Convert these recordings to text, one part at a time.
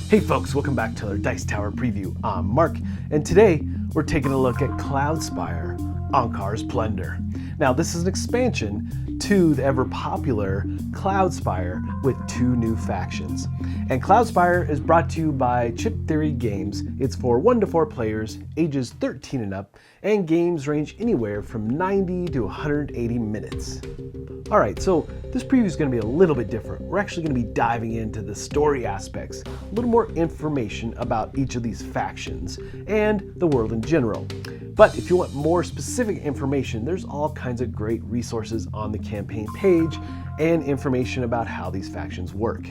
Hey folks, welcome back to our Dice Tower preview. I'm Mark, and today we're taking a look at Cloudspire, Ankar's Plunder. Now this is an expansion to the ever popular Cloudspire with two new factions. And Cloudspire is brought to you by Chip Theory Games. It's for 1 to 4 players, ages 13 and up, and games range anywhere from 90 to 180 minutes. Alright, so this preview is going to be a little bit different. We're actually going to be diving into the story aspects, a little more information about each of these factions, and the world in general. But if you want more specific information, there's all kinds of great resources on the campaign page and information about how these factions work.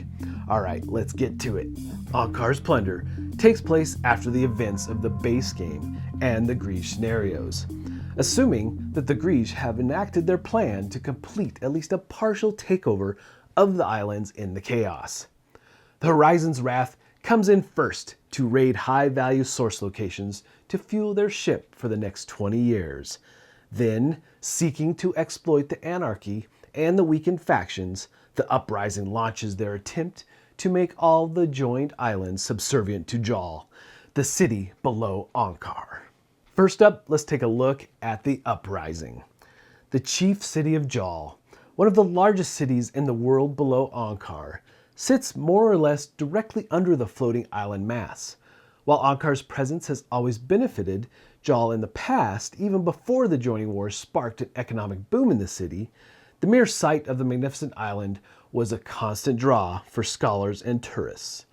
Alright, let's get to it. Ankar's Plunder takes place after the events of the base game and the Grige scenarios, assuming that the Grige have enacted their plan to complete at least a partial takeover of the islands in the chaos. The Horizon's Wrath comes in first to raid high-value source locations to fuel their ship for the next 20 years. Then, seeking to exploit the anarchy and the weakened factions, the Uprising launches their attempt to make all the joined islands subservient to Jal, the city below Ankar. First up, let's take a look at the Uprising. The chief city of Jal, one of the largest cities in the world below Ankar, sits more or less directly under the floating island mass. While Ankar's presence has always benefited Jal in the past, even before the joining wars sparked an economic boom in the city, the mere sight of the magnificent island was a constant draw for scholars and tourists.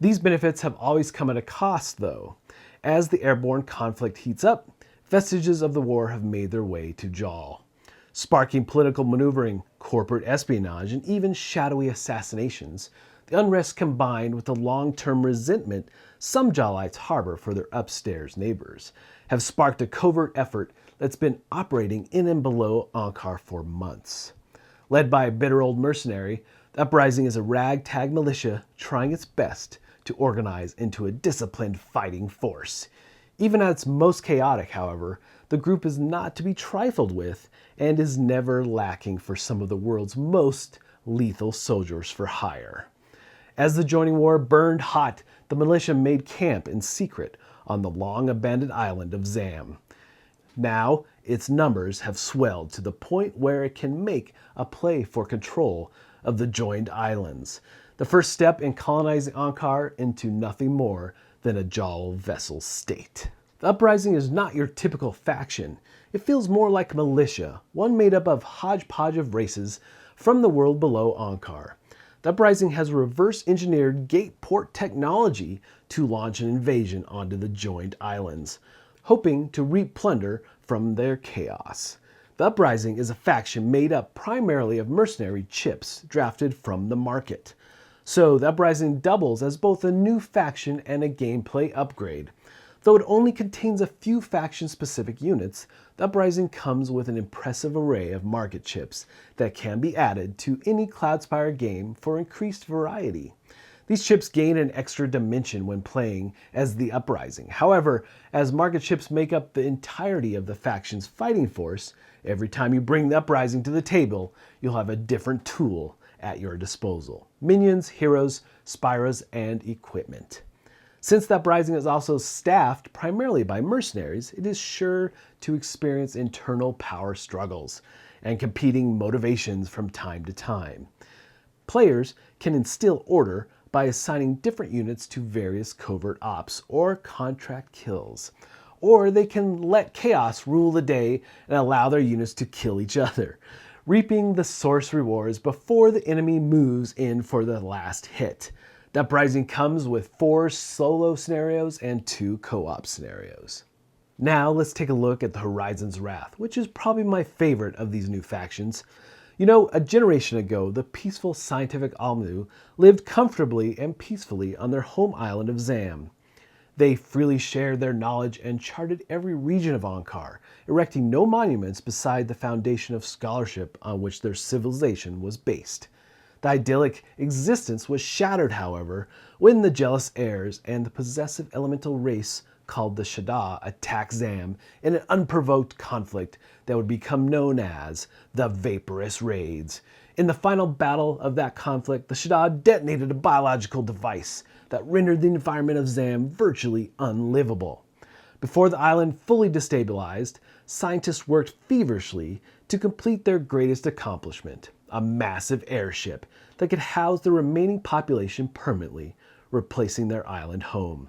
These benefits have always come at a cost, though. As the airborne conflict heats up, vestiges of the war have made their way to Jal, sparking political maneuvering, corporate espionage, and even shadowy assassinations. The unrest combined with the long-term resentment some Jalites harbor for their upstairs neighbors have sparked a covert effort that's been operating in and below Ankar for months. Led by a bitter old mercenary, the Uprising is a ragtag militia trying its best to organize into a disciplined fighting force. Even at its most chaotic, however, the group is not to be trifled with and is never lacking for some of the world's most lethal soldiers for hire. As the joining war burned hot, the militia made camp in secret on the long-abandoned island of Zam. Now, its numbers have swelled to the point where it can make a play for control of the joined islands, the first step in colonizing Ankar into nothing more than a Jal vassal state. The Uprising is not your typical faction. It feels more like a militia, one made up of hodgepodge of races from the world below Ankar. The Uprising has reverse-engineered gate port technology to launch an invasion onto the joined islands, hoping to reap plunder from their chaos. The Uprising is a faction made up primarily of mercenary chips drafted from the market. So the Uprising doubles as both a new faction and a gameplay upgrade. Though it only contains a few faction-specific units, the Uprising comes with an impressive array of market chips that can be added to any Cloudspire game for increased variety. These chips gain an extra dimension when playing as the Uprising. However, as market chips make up the entirety of the faction's fighting force, every time you bring the Uprising to the table, you'll have a different tool at your disposal: minions, heroes, spiras, and equipment. Since the Uprising is also staffed primarily by mercenaries, it is sure to experience internal power struggles and competing motivations from time to time. Players can instill order by assigning different units to various covert ops or contract kills, or they can let chaos rule the day and allow their units to kill each other, reaping the source rewards before the enemy moves in for the last hit. The Uprising comes with 4 solo scenarios and 2 co-op scenarios. Now let's take a look at the Horizon's Wrath, which is probably my favorite of these new factions. You know, a generation ago, the peaceful scientific Almu lived comfortably and peacefully on their home island of Zam. They freely shared their knowledge and charted every region of Ankar, erecting no monuments beside the foundation of scholarship on which their civilization was based. The idyllic existence was shattered, however, when the jealous heirs and the possessive elemental race called the Shada attacked Zam in an unprovoked conflict that would become known as the Vaporous Raids. In the final battle of that conflict, the Shaddad detonated a biological device that rendered the environment of Zam virtually unlivable. Before the island fully destabilized, scientists worked feverishly to complete their greatest accomplishment, a massive airship that could house the remaining population permanently, replacing their island home.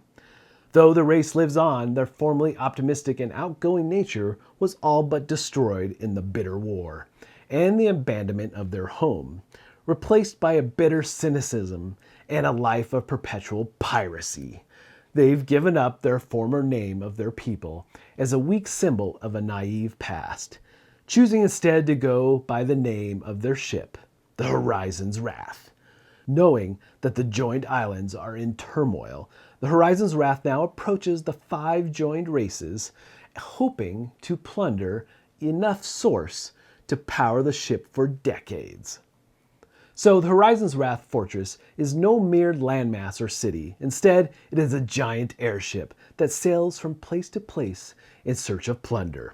Though the race lives on, their formerly optimistic and outgoing nature was all but destroyed in the bitter war and the abandonment of their home, replaced by a bitter cynicism and a life of perpetual piracy. They've given up their former name of their people as a weak symbol of a naive past, choosing instead to go by the name of their ship, the Horizon's Wrath. Knowing that the joined islands are in turmoil, the Horizon's Wrath now approaches the 5 joined races, hoping to plunder enough source to power the ship for decades. So the Horizon's Wrath fortress is no mere landmass or city. Instead, it is a giant airship that sails from place to place in search of plunder.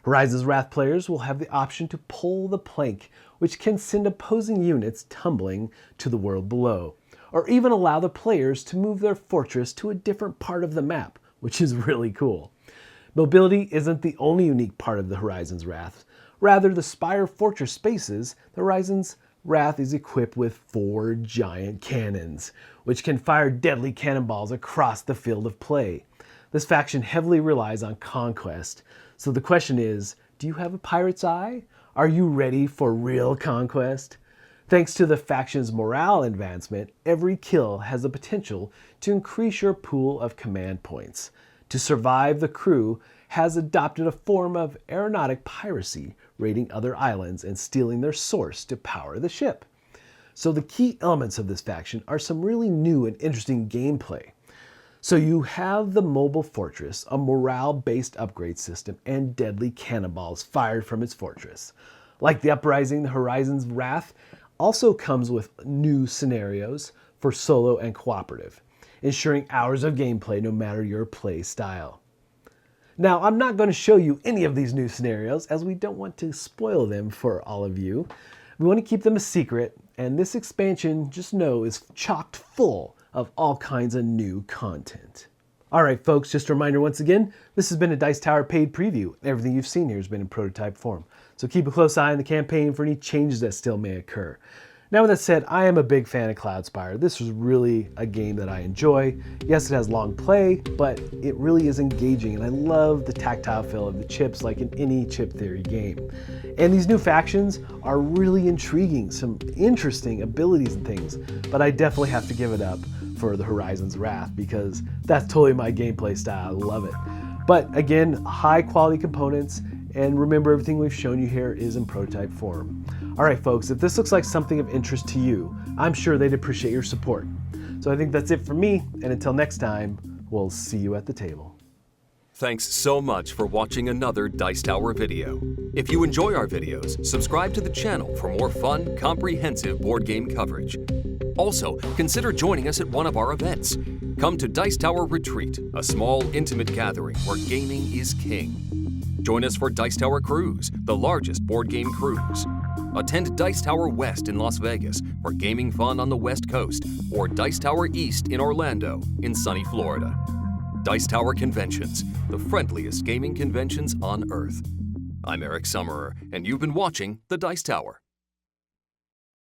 Horizon's Wrath players will have the option to pull the plank, which can send opposing units tumbling to the world below, or even allow the players to move their fortress to a different part of the map, which is really cool. Mobility isn't the only unique part of the Horizon's Wrath. Rather, the Spire fortress spaces, the Horizon's Wrath is equipped with 4 giant cannons, which can fire deadly cannonballs across the field of play. This faction heavily relies on conquest, so the question is, do you have a pirate's eye? Are you ready for real conquest? Thanks to the faction's morale advancement, every kill has the potential to increase your pool of command points. To survive, the crew has adopted a form of aeronautic piracy, raiding other islands and stealing their source to power the ship. So the key elements of this faction are some really new and interesting gameplay. So you have the mobile fortress, a morale-based upgrade system, and deadly cannonballs fired from its fortress. Like the Uprising, the Horizon's Wrath also comes with new scenarios for solo and cooperative, ensuring hours of gameplay no matter your play style. Now, I'm not going to show you any of these new scenarios as we don't want to spoil them for all of you. We want to keep them a secret, and this expansion, just know, is chocked full of all kinds of new content. Alright folks, just a reminder once again, this has been a Dice Tower paid preview. Everything you've seen here has been in prototype form. So keep a close eye on the campaign for any changes that still may occur. Now with that said, I am a big fan of Cloudspire. This was really a game that I enjoy. Yes, it has long play, but it really is engaging, and I love the tactile feel of the chips like in any chip theory game. And these new factions are really intriguing, some interesting abilities and things, but I definitely have to give it up for the Horizon's Wrath because that's totally my gameplay style. I love it. But again, high quality components, and remember everything we've shown you here is in prototype form. Alright folks, if this looks like something of interest to you, I'm sure they'd appreciate your support. So I think that's it for me, and until next time, we'll see you at the table. Thanks so much for watching another Dice Tower video. If you enjoy our videos, subscribe to the channel for more fun, comprehensive board game coverage. Also, consider joining us at one of our events. Come to Dice Tower Retreat, a small, intimate gathering where gaming is king. Join us for Dice Tower Cruise, the largest board game cruise. Attend Dice Tower West in Las Vegas for gaming fun on the West Coast, or Dice Tower East in Orlando in sunny Florida. Dice Tower Conventions, the friendliest gaming conventions on Earth. I'm Eric Summerer, and you've been watching The Dice Tower.